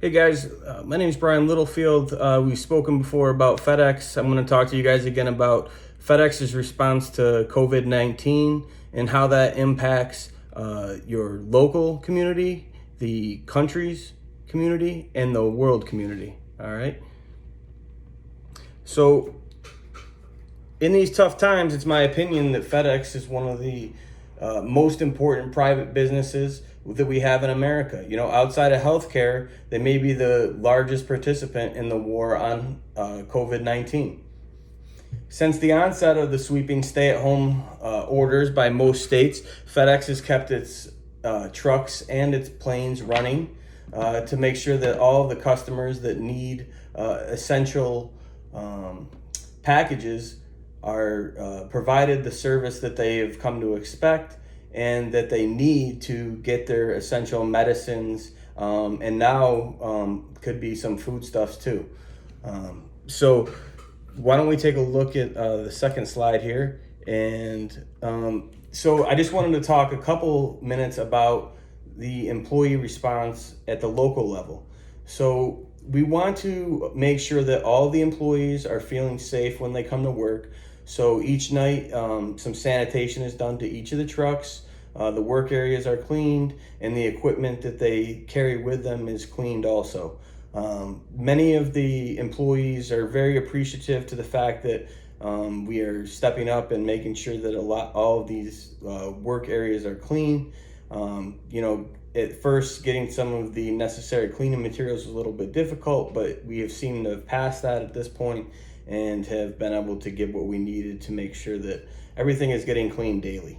Hey guys, my name is Brian Littlefield. We've spoken before about FedEx. I'm going to talk to you guys again about FedEx's response to COVID-19 and how that impacts your local community, the country's community, and the world community. All right. So, in these tough times, it's my opinion that FedEx is one of the most important private businesses that we have in America. You know, outside of healthcare, they may be the largest participant in the war on COVID-19. Since the onset of the sweeping stay-at-home orders by most states, FedEx has kept its trucks and its planes running to make sure that all of the customers that need essential packages are provided the service that they have come to expect and that they need to get their essential medicines, and now could be some foodstuffs too. So why don't we take a look at the second slide here? And so I just wanted to talk a couple minutes about the employee response at the local level. So we want to make sure that all the employees are feeling safe when they come to work. So each night, some sanitation is done to each of the trucks. The work areas are cleaned, and the equipment that they carry with them is cleaned also. Many of the employees are very appreciative to the fact that we are stepping up and making sure that all of these work areas are clean. At first, getting some of the necessary cleaning materials was a little bit difficult, but we have seemed to have passed that at this point and have been able to get what we needed to make sure that everything is getting cleaned daily.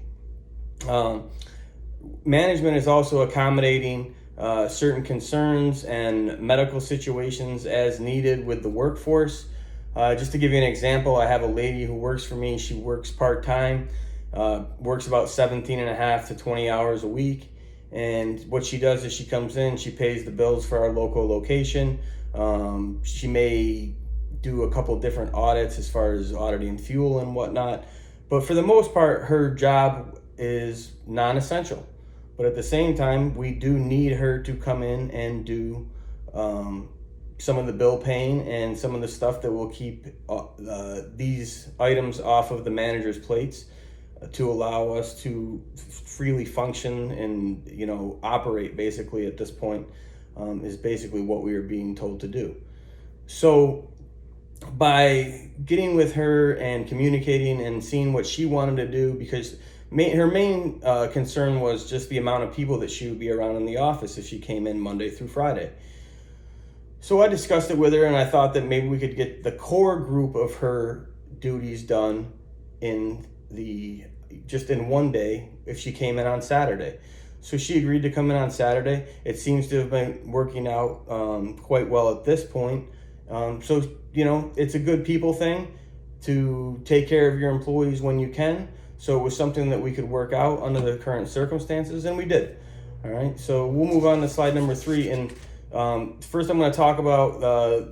Management is also accommodating certain concerns and medical situations as needed with the workforce. Just to give you an example, I have a lady who works for me. She works part-time, works about 17 and a half to 20 hours a week. And what she does is she comes in, she pays the bills for our local location. She may do a couple different audits as far as auditing fuel and whatnot. But for the most part, her job is non-essential. But at the same time, we do need her to come in and do some of the bill paying and some of the stuff that will keep these items off of the manager's plates to allow us to freely function and, operate basically at this point is basically what we are being told to do. So by getting with her and communicating and seeing what she wanted to do, because her main concern was just the amount of people that she would be around in the office if she came in Monday through Friday. So I discussed it with her, and I thought that maybe we could get the core group of her duties done in one day if she came in on Saturday. So she agreed to come in on Saturday. It seems to have been working out quite well at this point. So it's a good people thing to take care of your employees when you can. So it was something that we could work out under the current circumstances, and we did. All right, so we'll move on to slide number 3. And first I'm going to talk about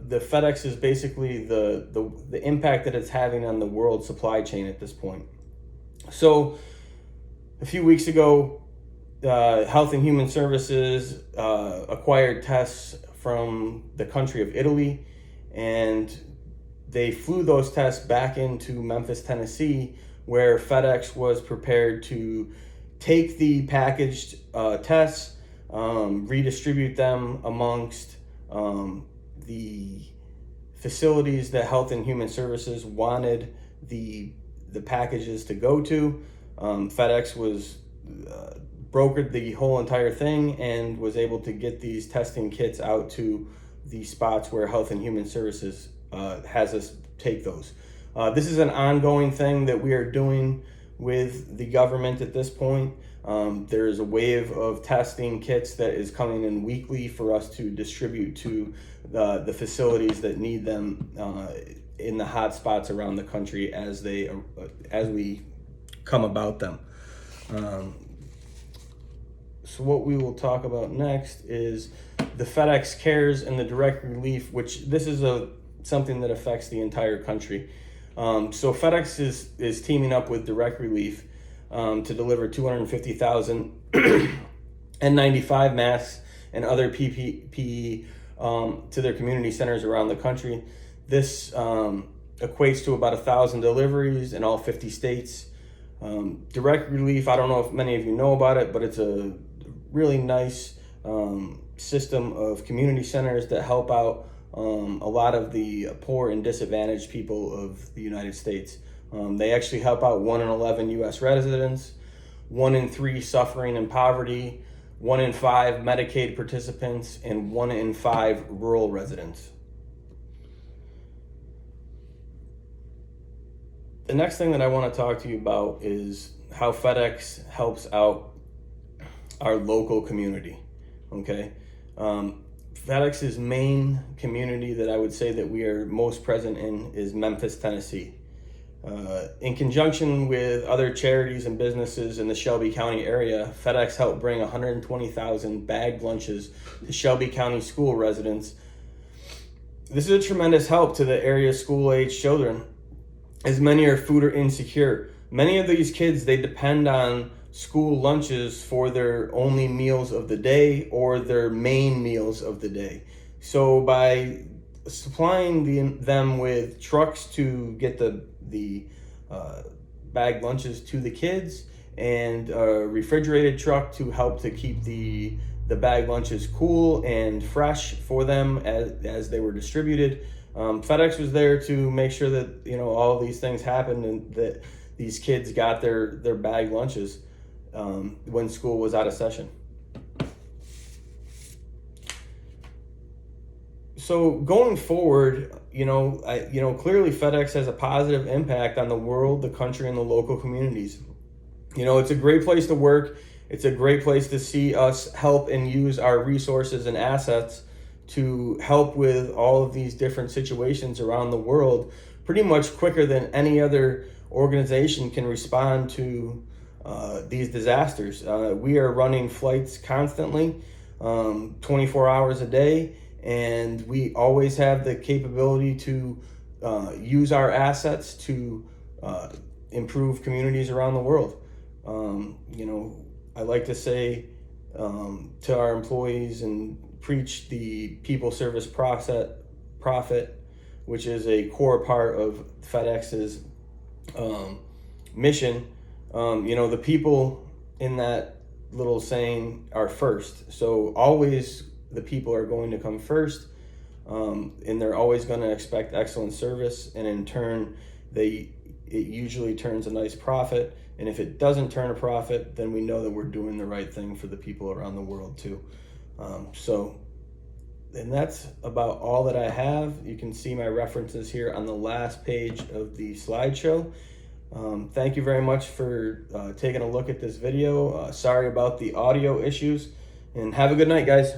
the FedEx is basically the impact that it's having on the world supply chain at this point. So a few weeks ago, Health and Human Services acquired tests from the country of Italy, and they flew those tests back into Memphis, Tennessee, where FedEx was prepared to take the packaged tests, redistribute them amongst the facilities that Health and Human Services wanted the packages to go to. FedEx was brokered the whole entire thing and was able to get these testing kits out to the spots where Health and Human Services has us take those. This is an ongoing thing that we are doing with the government at this point. There's a wave of testing kits that is coming in weekly for us to distribute to the facilities that need them in the hot spots around the country as we come about them. So what we will talk about next is the FedEx Cares and the direct relief, which this is something that affects the entire country. So FedEx is teaming up with Direct Relief to deliver 250,000 N95 masks and other PPE to their community centers around the country. This equates to about 1,000 deliveries in all 50 states. Direct Relief, I don't know if many of you know about it, but it's a really nice system of community centers that help out a lot of the poor and disadvantaged people of the United States. They actually help out 1 in 11 U.S. residents, 1 in 3 suffering in poverty, 1 in 5 Medicaid participants, and 1 in 5 rural residents. The next thing that I want to talk to you about is how FedEx helps out our local community. Okay, FedEx's main community that I would say that we are most present in is Memphis, Tennessee. In conjunction with other charities and businesses in the Shelby County area, FedEx helped bring 120,000 bagged lunches to Shelby County school residents. This is a tremendous help to the area's school-age children, as many are food insecure. Many of these kids, they depend on school lunches for their only meals of the day or their main meals of the day. So by supplying them with trucks to get the bagged lunches to the kids, and a refrigerated truck to help to keep the bagged lunches cool and fresh for them as they were distributed, FedEx was there to make sure that all these things happened and that these kids got their bagged lunches when school was out of session. So going forward, clearly FedEx has a positive impact on the world, the country, and the local communities. It's a great place to work. It's a great place to see us help and use our resources and assets to help with all of these different situations around the world pretty much quicker than any other organization can respond to these disasters. We are running flights constantly, 24 hours a day, and we always have the capability to use our assets to improve communities around the world. I like to say to our employees and preach the people service profit, which is a core part of FedEx's mission. The people in that little saying are first. So always the people are going to come first, and they're always going to expect excellent service. And in turn, it usually turns a nice profit. And if it doesn't turn a profit, then we know that we're doing the right thing for the people around the world too. And that's about all that I have. You can see my references here on the last page of the slideshow. Thank you very much for taking a look at this video. Sorry about the audio issues, and have a good night, guys.